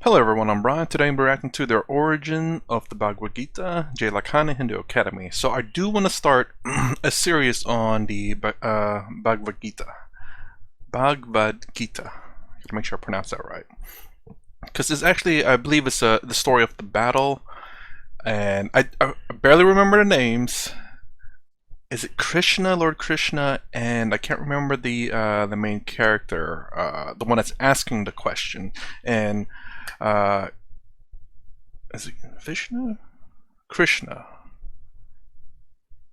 Hello everyone, I'm Brian. Today we're reacting to the origin of the Bhagavad Gita, J. Lakhani Hindu Academy. So I do want to start a series on the Bhagavad Gita. Bhagavad Gita. I have to make sure I pronounce that right. Because it's actually, I believe it's the story of the battle. And I barely remember the names. Is it Krishna, Lord Krishna, and I can't remember the main character, the one that's asking the question. And is it Vishnu? Krishna.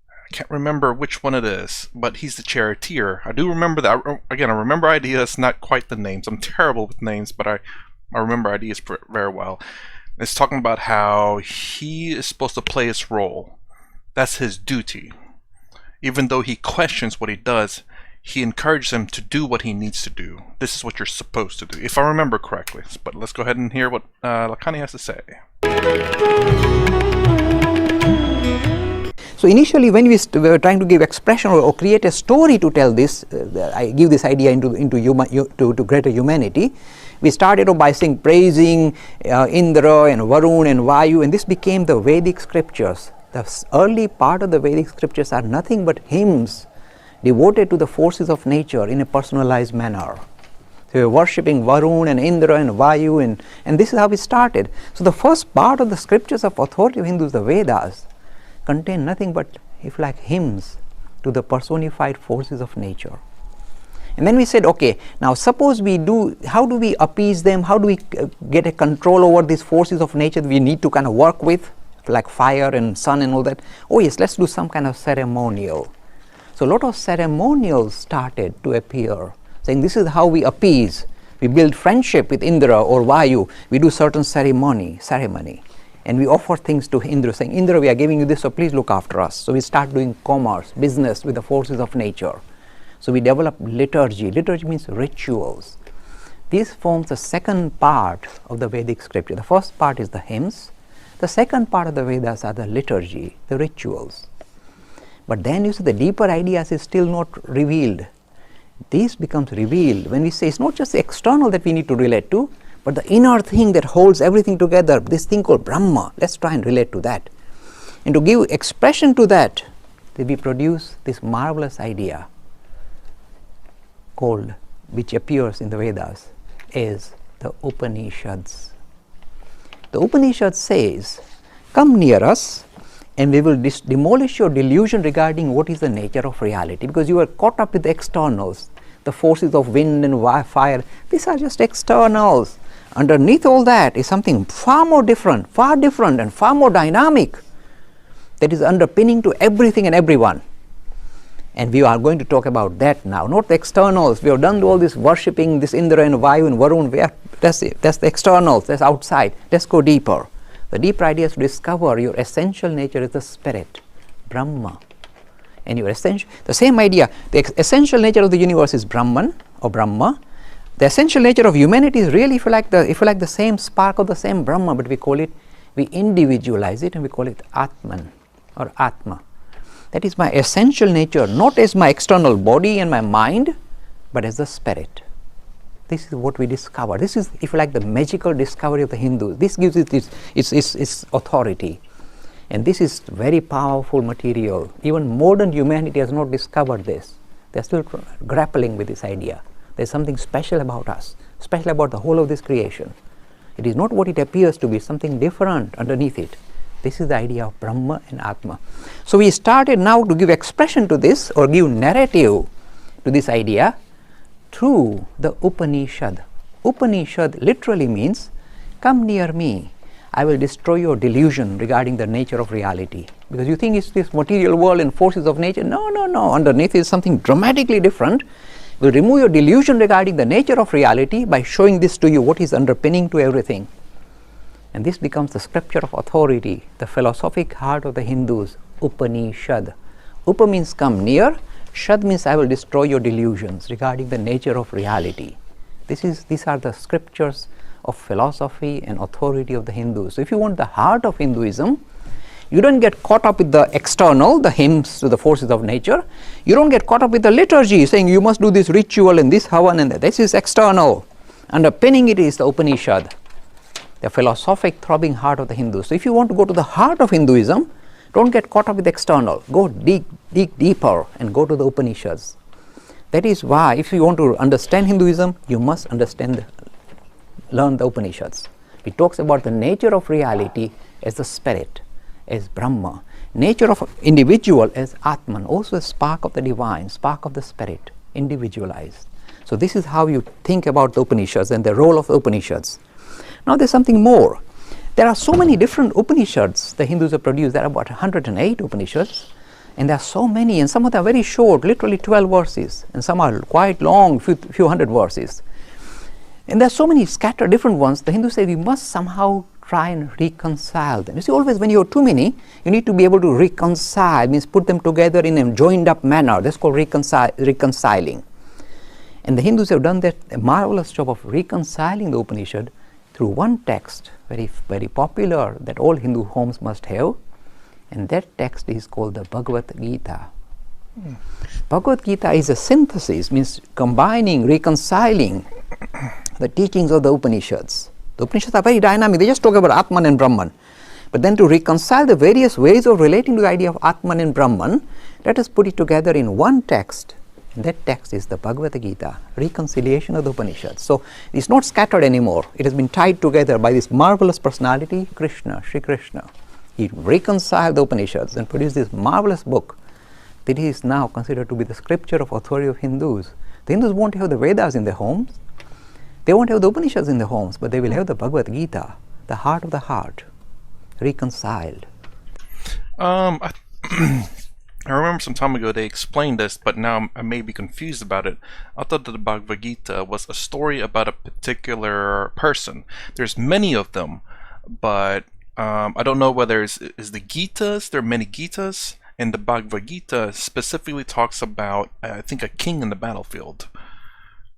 I can't remember which one it is, but he's the charioteer. I do remember that. Again, I remember ideas, not quite the names. I'm terrible with names, but I remember ideas very well. It's talking about how he is supposed to play his role. That's his duty. Even though he questions what he does, he encourages him to do what he needs to do. This is what you're supposed to do, if I remember correctly. But let's go ahead and hear what Lakhani has to say. So initially, when we were trying to give expression or create a story to tell this, I give this idea to greater humanity. We started by praising Indra and Varun and Vayu, and this became the Vedic scriptures. The early part of the Vedic scriptures are nothing but hymns devoted to the forces of nature in a personalized manner. So we were worshipping Varun and Indra and Vayu, and this is how we started. So the first part of the scriptures of authority of Hindus, the Vedas, contain nothing but, if like, hymns to the personified forces of nature. And then we said, okay, now suppose we do, how do we appease them? How do we get a control over these forces of nature that we need to kind of work with, like fire and sun and all that? Oh yes, let's do some kind of ceremonial. So a lot of ceremonials started to appear, saying this is how we appease. We build friendship with Indra or Vayu. We do certain ceremony, and we offer things to Indra, saying, Indra, we are giving you this, so please look after us. So we start doing commerce, business with the forces of nature. So we develop liturgy. Liturgy means rituals. This forms the second part of the Vedic scripture. The first part is the hymns. The second part of the Vedas are the liturgy, the rituals. But then you see the deeper ideas is still not revealed. This becomes revealed when we say it's not just the external that we need to relate to, but the inner thing that holds everything together, this thing called Brahma. Let's try and relate to that. And to give expression to that, we produce this marvelous idea called, which appears in the Vedas, is the Upanishads. The Upanishad says, come near us and we will demolish your delusion regarding what is the nature of reality, because you are caught up with the externals, the forces of wind and fire. These are just externals. Underneath all that is something far more different and far more dynamic that is underpinning to everything and everyone. And we are going to talk about that now, not the externals. We have done all this worshipping, this Indra and Vayu and Varun. That's the externals, that's outside. Let's go deeper. The deeper idea is to discover your essential nature is the spirit, Brahma. And your essential, the same idea, the essential nature of the universe is Brahman or Brahma. The essential nature of humanity is really, if you like, the same spark of the same Brahma, but we individualize it and we call it Atman or Atma. That is my essential nature, not as my external body and my mind, but as the spirit. This is what we discover. This is, if you like, the magical discovery of the Hindus. This gives it its authority. And this is very powerful material. Even modern humanity has not discovered this. They are still grappling with this idea. There is something special about us, special about the whole of this creation. It is not what it appears to be, something different underneath it. This is the idea of Brahma and Atma. So we started now to give expression to this or give narrative to this idea through the Upanishad. Upanishad literally means, come near me, I will destroy your delusion regarding the nature of reality. Because you think it's this material world and forces of nature. No, underneath is something dramatically different. We'll remove your delusion regarding the nature of reality by showing this to you, what is underpinning to everything. And this becomes the scripture of authority, the philosophic heart of the Hindus, Upanishad. Upa means come near, Shad means I will destroy your delusions regarding the nature of reality. These are the scriptures of philosophy and authority of the Hindus. So if you want the heart of Hinduism, you don't get caught up with the external, the hymns to the forces of nature. You don't get caught up with the liturgy saying you must do this ritual and this havan and that. This is external. Underpinning it is the Upanishad. the philosophic throbbing heart of the Hindus. So if you want to go to the heart of Hinduism, don't get caught up with external. Go dig deeper and go to the Upanishads. That is why if you want to understand Hinduism, you must learn the Upanishads. It talks about the nature of reality as the spirit, as Brahma, nature of individual as Atman, also a spark of the divine, spark of the spirit, individualized. So this is how you think about the Upanishads and the role of the Upanishads. Now there's something more. There are so many different Upanishads the Hindus have produced. There are about 108 Upanishads, and there are so many, and some of them are very short, literally 12 verses, and some are quite long, few hundred verses. And there are so many scattered different ones. The Hindus say we must somehow try and reconcile them. You see, always when you have too many, you need to be able to reconcile, means put them together in a joined up manner. That's called reconciling. And the Hindus have done that a marvelous job of reconciling the Upanishad through one text, very, very popular, that all Hindu homes must have. And that text is called the Bhagavad Gita. Bhagavad Gita is a synthesis, means combining, reconciling the teachings of the Upanishads. The Upanishads are very dynamic. They just talk about Atman and Brahman. But then to reconcile the various ways of relating to the idea of Atman and Brahman, let us put it together in one text. And that text is the Bhagavad Gita, reconciliation of the Upanishads. So it's not scattered anymore. It has been tied together by this marvelous personality, Krishna, Sri Krishna. He reconciled the Upanishads and produced this marvelous book that is now considered to be the scripture of authority of Hindus. The Hindus won't have the Vedas in their homes. They won't have the Upanishads in their homes, but they will have the Bhagavad Gita, the heart of the heart, reconciled. I remember some time ago they explained this, but now I may be confused about it. I thought that the Bhagavad Gita was a story about a particular person. There's many of them, but I don't know whether is the Gitas. There are many Gitas, and the Bhagavad Gita specifically talks about, I think, a king in the battlefield.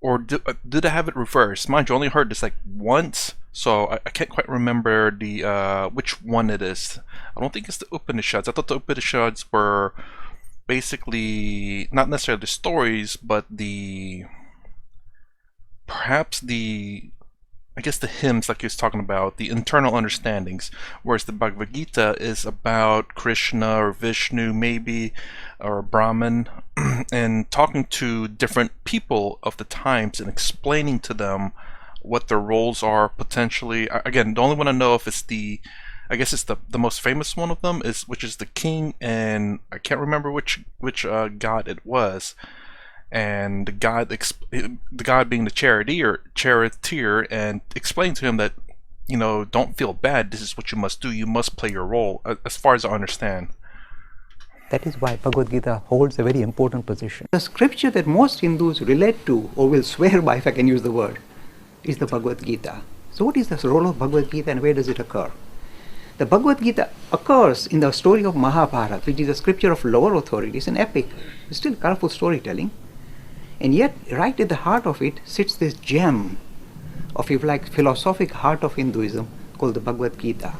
Or did I have it reversed? Mind you, I only heard this like once, so I can't quite remember the which one it is. I don't think it's the Upanishads. I thought the Upanishads were basically not necessarily the stories, but perhaps the hymns, like he was talking about, the internal understandings, whereas the Bhagavad Gita is about Krishna or Vishnu maybe, or Brahman, and talking to different people of the times and explaining to them what their roles are potentially. Again, the only one I know if it's the most famous one of them which is the king, and I can't remember which god it was. And the god being the charioteer, and explain to him that, don't feel bad. This is what you must do. You must play your role, as far as I understand. That is why Bhagavad Gita holds a very important position. The scripture that most Hindus relate to, or will swear by, if I can use the word, is the Bhagavad Gita. So what is the role of Bhagavad Gita and where does it occur? The Bhagavad Gita occurs in the story of Mahabharata, which is a scripture of lower authority. It's an epic. It's still colorful storytelling. And yet, right at the heart of it sits this gem of, if you like, philosophic heart of Hinduism called the Bhagavad Gita.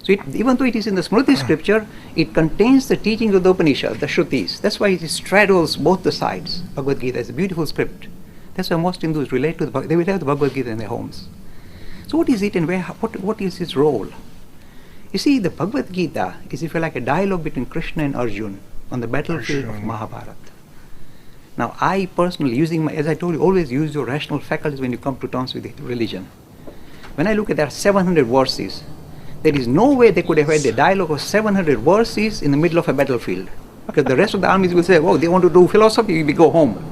So even though it is in the Smriti scripture, it contains the teachings of the Upanishads, the Shrutis. That's why it straddles both the sides. Bhagavad Gita is a beautiful script. That's why most Hindus relate to they will have the Bhagavad Gita in their homes. So what is it and what is its role? You see, the Bhagavad Gita is, if you like, a dialogue between Krishna and Arjuna on the battlefield of Mahabharata. Now, I personally, as I told you, always use your rational faculties when you come to terms with religion. When I look at there are 700 verses, there is no way they could have had a dialogue of 700 verses in the middle of a battlefield. Because the rest of the armies will say, oh, they want to do philosophy, we go home.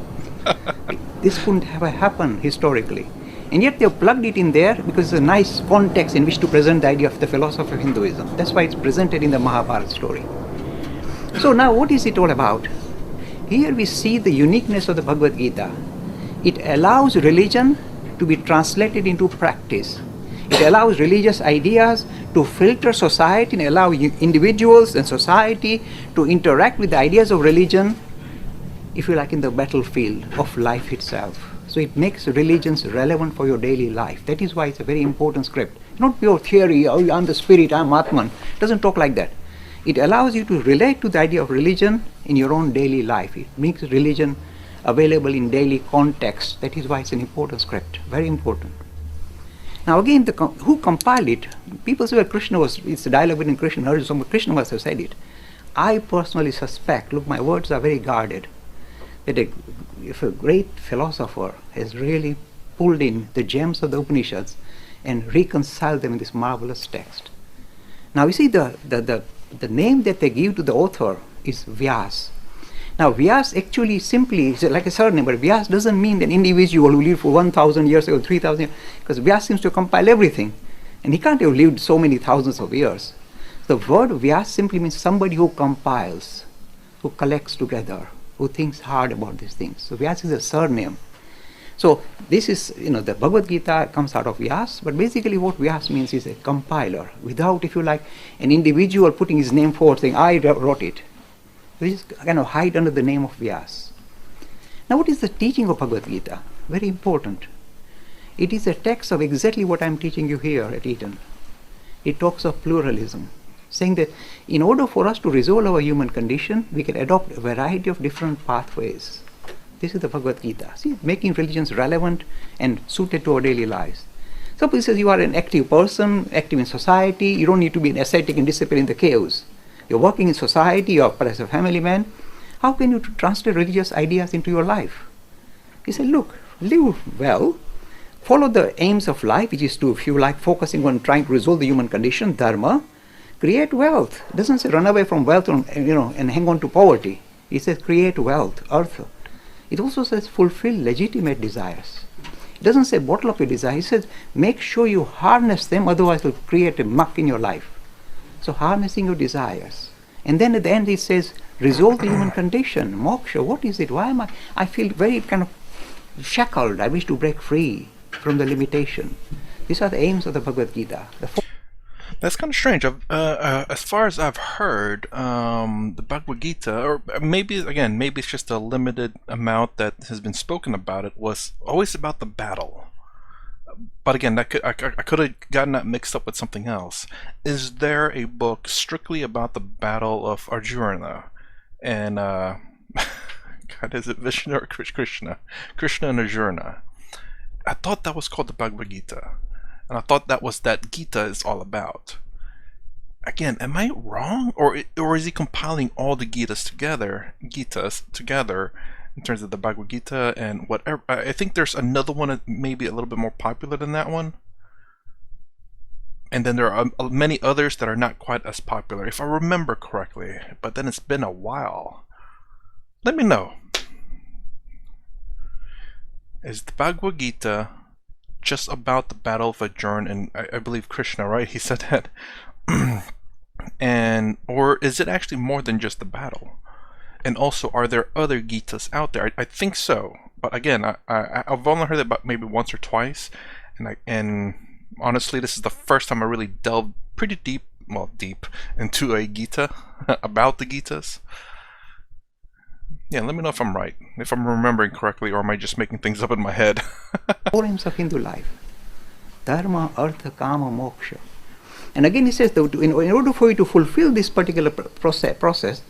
This couldn't have happened historically. And yet they've plugged it in there because it's a nice context in which to present the idea of the philosophy of Hinduism. That's why it's presented in the Mahabharata story. So now what is it all about? Here we see the uniqueness of the Bhagavad Gita. It allows religion to be translated into practice. It allows religious ideas to filter society and allow individuals and society to interact with the ideas of religion, if you like, in the battlefield of life itself. So it makes religions relevant for your daily life. That is why it's a very important script. Not pure theory, oh, I'm the spirit, I'm Atman. It doesn't talk like that. It allows you to relate to the idea of religion in your own daily life. It makes religion available in daily context. That is why it's an important script, very important. Now again, who compiled it? People say, well, Krishna was, it's a dialogue between Krishna and Arjuna, so Krishna must have said it. I personally suspect, look, my words are very guarded, that if a great philosopher has really pulled in the gems of the Upanishads and reconciled them in this marvelous text. Now you see, the name that they give to the author is Vyas. Now Vyas actually simply is like a surname, but Vyas doesn't mean an individual who lived for 1,000 years or 3,000 years, because Vyas seems to compile everything, and he can't have lived so many thousands of years. The word Vyas simply means somebody who compiles, who collects together, who thinks hard about these things. So Vyas is a surname. So this is, the Bhagavad Gita comes out of Vyas, but basically what Vyas means is a compiler, without, if you like, an individual putting his name forward saying, I wrote it. We just kind of hide under the name of Vyas. Now what is the teaching of Bhagavad Gita? Very important. It is a text of exactly what I am teaching you here at Eden. It talks of pluralism, saying that in order for us to resolve our human condition, we can adopt a variety of different pathways. This is the Bhagavad Gita. See, making religions relevant and suited to our daily lives. Suppose says you are an active person, active in society, you don't need to be an ascetic and disappear in the chaos. You're working in society, you're perhaps a family man. How can you translate religious ideas into your life? He said, look, live well, follow the aims of life, which is to, if you like, focusing on trying to resolve the human condition, dharma, create wealth. It doesn't say run away from wealth and hang on to poverty. It says create wealth, earth. It also says fulfill legitimate desires. It doesn't say bottle up your desires. It says make sure you harness them, otherwise it will create a muck in your life. So harnessing your desires. And then at the end it says resolve the human condition, moksha. What is it? Why am I feel very kind of shackled. I wish to break free from the limitation. These are the aims of the Bhagavad Gita. That's kind of strange. As far as I've heard, the Bhagavad Gita, or maybe it's just a limited amount that has been spoken about it, was always about the battle. But again, I could have gotten that mixed up with something else. Is there a book strictly about the battle of Arjuna and God, is it Vishnu or Krishna? Krishna and Arjuna. I thought that was called the Bhagavad Gita. And I thought that was that Gita is all about. Again, am I wrong? Or is he compiling all the Gitas together in terms of the Bhagavad Gita and whatever? I think there's another one that may be a little bit more popular than that one. And then there are many others that are not quite as popular, if I remember correctly. But then it's been a while. Let me know. Is the Bhagavad Gita just about the battle of Arjuna and I believe Krishna, right? He said that. Or is it actually more than just the battle? And also, are there other Gitas out there? I think so, but again, I've only heard it about maybe once or twice, and honestly, this is the first time I really delved pretty deep into a Gita about the Gitas. Yeah, let me know if I'm right, if I'm remembering correctly, or am I just making things up in my head? Four aims of Hindu life: dharma, artha, kama, moksha. And again, he says that in order for you to fulfill this particular process,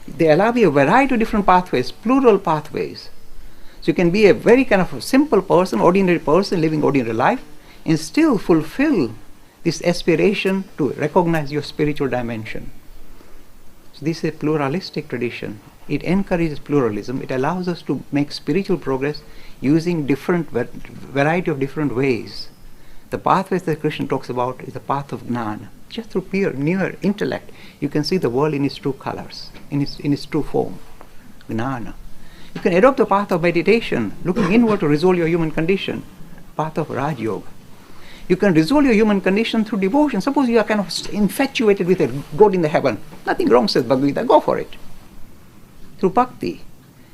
they allow you a variety of different pathways, plural pathways. So you can be a very kind of a simple person, ordinary person, living ordinary life, and still fulfill this aspiration to recognize your spiritual dimension. So this is a pluralistic tradition. It encourages pluralism. It allows us to make spiritual progress using variety of different ways. The pathways that Krishna talks about is the path of Gnana. Just through near intellect, you can see the world in its true colors, in its true form. Gnana. You can adopt the path of meditation, looking inward to resolve your human condition. Path of Raj Yoga. You can resolve your human condition through devotion. Suppose you are kind of infatuated with a god in the heaven. Nothing wrong, says Bhagavad Gita, go for it. Through bhakti.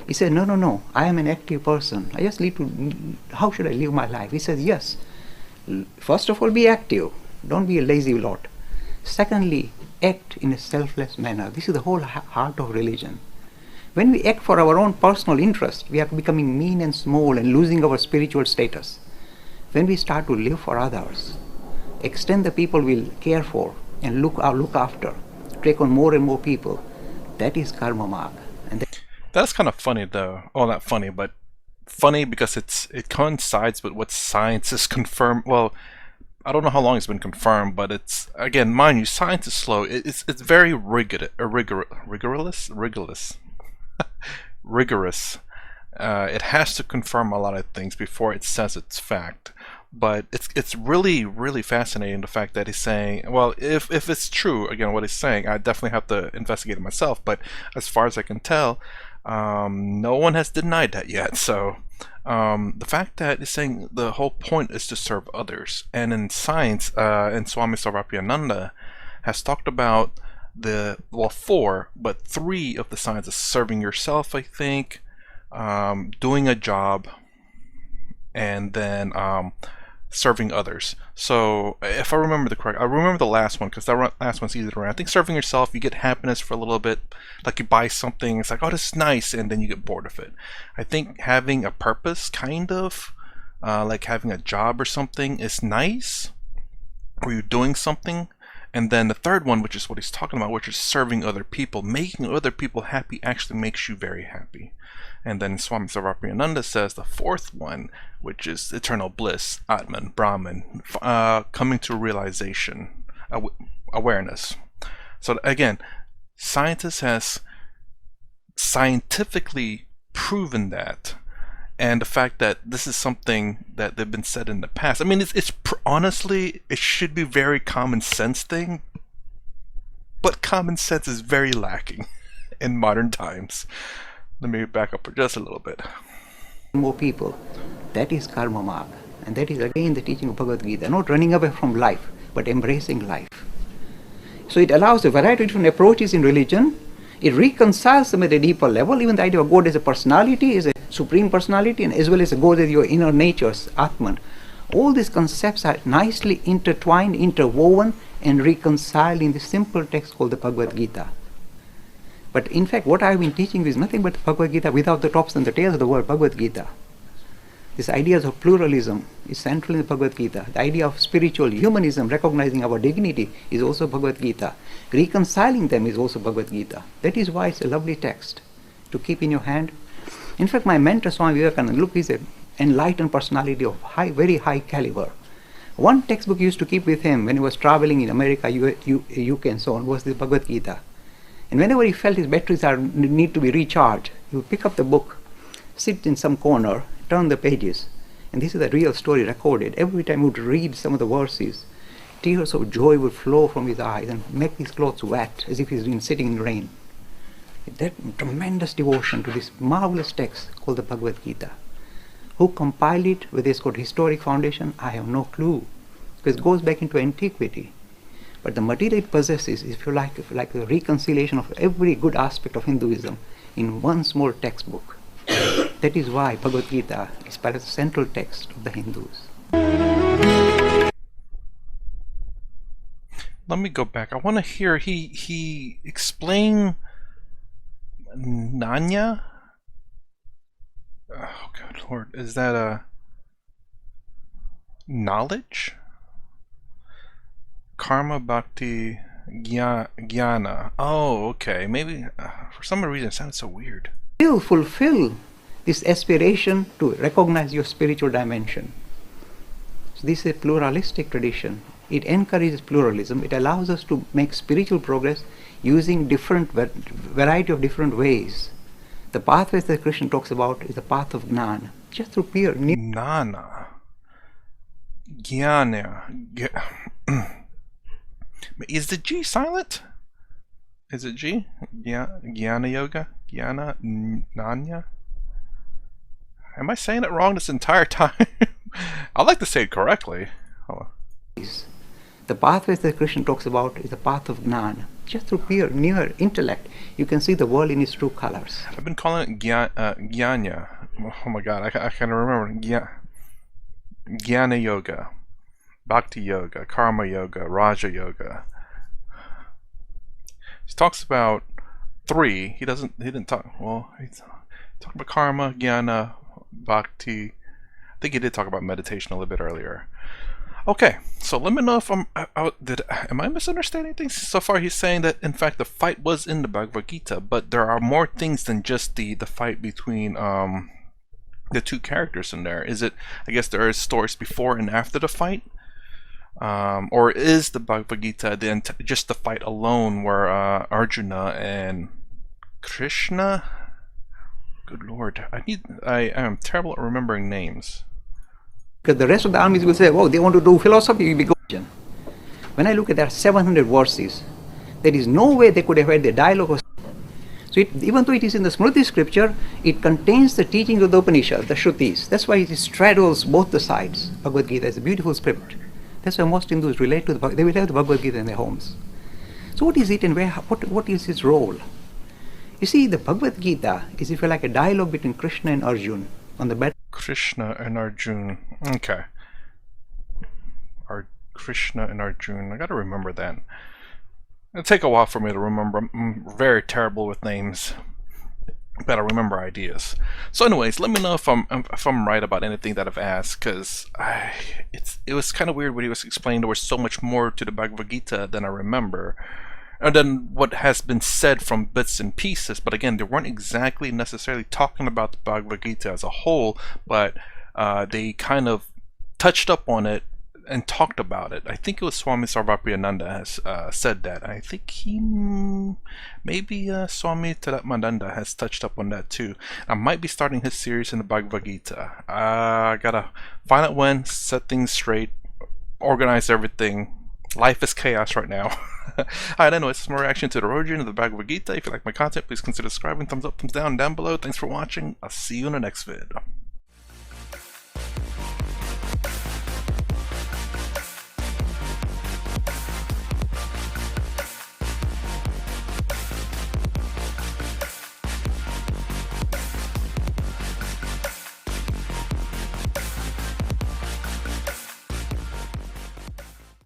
He said, no, I am an active person. I just need to, how should I live my life? He says, yes. First of all, be active. Don't be a lazy lot. Secondly, act in a selfless manner. This is the whole heart of religion. When we act for our own personal interest, we are becoming mean and small and losing our spiritual status. When we start to live for others, extend the people we'll care for and look after, take on more and more people, that is karma marga. That's kind of funny though. Well, not funny, but funny because it coincides with what science is confirmed. Well, I don't know how long it's been confirmed, but it's, again, mind you, science is slow. It's very rigorous. It has to confirm a lot of things before it says it's fact. But it's really fascinating, the fact that he's saying, well, if it's true, again, what he's saying, I definitely have to investigate it myself. But as far as I can tell, no one has denied that yet. So the fact that he's saying the whole point is to serve others, and in science, and Swami Sarvapriyananda has talked about four, but three of the signs of serving yourself, I think, doing a job, and then serving others. So if I remember I remember the last one, because that last one's easy to remember. I think serving yourself, you get happiness for a little bit, like you buy something, it's like, oh, this is nice, and then you get bored of it. I think having a purpose, kind of, like having a job or something, is nice, or you're doing something. And then the third one, which is what he's talking about, which is serving other people, making other people happy, actually makes you very happy. And then Swami Sarvapriyananda says the fourth one, which is eternal bliss, Atman, Brahman, coming to realization, awareness. So again, scientists has scientifically proven that, and the fact that this is something that they've been said in the past. I mean, honestly, it should be very common sense thing, but common sense is very lacking in modern times. Let me back up for just a little bit. More people. That is karma marg. And that is again the teaching of Bhagavad Gita. Not running away from life, but embracing life. So it allows a variety of different approaches in religion. It reconciles them at a deeper level. Even the idea of God as a personality, as a supreme personality, and as well as God as your inner natures, Atman. All these concepts are nicely intertwined, interwoven, and reconciled in the simple text called the Bhagavad Gita. But in fact, what I've been teaching is nothing but the Bhagavad Gita without the tops and the tails of the word Bhagavad Gita. This idea of pluralism is central in the Bhagavad Gita. The idea of spiritual humanism, recognizing our dignity, is also Bhagavad Gita. Reconciling them is also Bhagavad Gita. That is why it's a lovely text to keep in your hand. In fact, my mentor, Swami Vivekananda, look, he's an enlightened personality of very high caliber. One textbook he used to keep with him when he was traveling in America, UK and so on, was the Bhagavad Gita. And whenever he felt his batteries need to be recharged, he would pick up the book, sit in some corner, turn the pages, and this is a real story recorded. Every time he would read some of the verses, tears of joy would flow from his eyes and make his clothes wet, as if he's been sitting in rain. That tremendous devotion to this marvelous text called the Bhagavad Gita. Who compiled it, whether it's got historic foundation, I have no clue, because it goes back into antiquity. But the material it possesses, if you like the reconciliation of every good aspect of Hinduism in one small textbook. That is why Bhagavad Gita is part of the central text of the Hindus. Let me go back. I want to hear he explain Nanya. Oh, good Lord, is that a knowledge? Karma, Bhakti, Jnana. Oh, okay. Maybe for some reason it sounded so weird. Will fulfill this aspiration to recognize your spiritual dimension. So this is a pluralistic tradition. It encourages pluralism. It allows us to make spiritual progress using variety of different ways. The pathways that Krishna talks about is the path of Gnana, just through pure Gnana. Jnana. Is the G silent? Is it G? Jnana Yoga? Jnana? Nanya? Am I saying it wrong this entire time? I'd like to say it correctly. The pathways that Krishna talks about is the path of Gnana. Just through pure, near intellect, you can see the world in its true colors. I've been calling it Jnana. Oh my god, I can't remember. Jnana Yoga. Bhakti Yoga, Karma Yoga, Raja Yoga. He talks about three. He didn't talk, well, he talked about Karma, Jnana, Bhakti. I think he did talk about meditation a little bit earlier. Okay, so let me know if am I misunderstanding things? So far he's saying that in fact the fight was in the Bhagavad Gita, but there are more things than just the fight between the two characters in there. Is it, I guess there are stories before and after the fight? Or is the Bhagavad Gita just the fight alone where Arjuna and Krishna? Good lord, I am terrible at remembering names. Because the rest of the armies will say, oh, they want to do philosophy, we go. When I look at that 700 verses, there is no way they could have had the dialogue. So even though it is in the Smriti scripture, it contains the teachings of the Upanishads, the Shrutis. That's why it straddles both the sides. Bhagavad Gita is a beautiful script. That's why most Hindus relate to they will have the Bhagavad Gita in their homes. So what is it and what is its role? You see, the Bhagavad Gita is, if you like, a dialogue between Krishna and Arjuna on the battle. Krishna and Arjuna. Okay. Krishna and Arjuna. I gotta remember that. It'll take a while for me to remember. I'm very terrible with names. But I remember ideas. So anyways, let me know if I'm right about anything that I've asked, because it was kind of weird when he was explaining there was so much more to the Bhagavad Gita than I remember. And then what has been said from bits and pieces, but again, they weren't exactly necessarily talking about the Bhagavad Gita as a whole, but they kind of touched up on it and talked about it. I think it was Swami Sarvapriyananda has said that. I think maybe Swami Tadatmananda has touched up on that too. I might be starting his series in the Bhagavad Gita. I gotta find out when, set things straight, organize everything. Life is chaos right now. Alright, anyways, this is my reaction to the origin of the Bhagavad Gita. If you like my content, please consider subscribing. Thumbs up, thumbs down below. Thanks for watching. I'll see you in the next vid.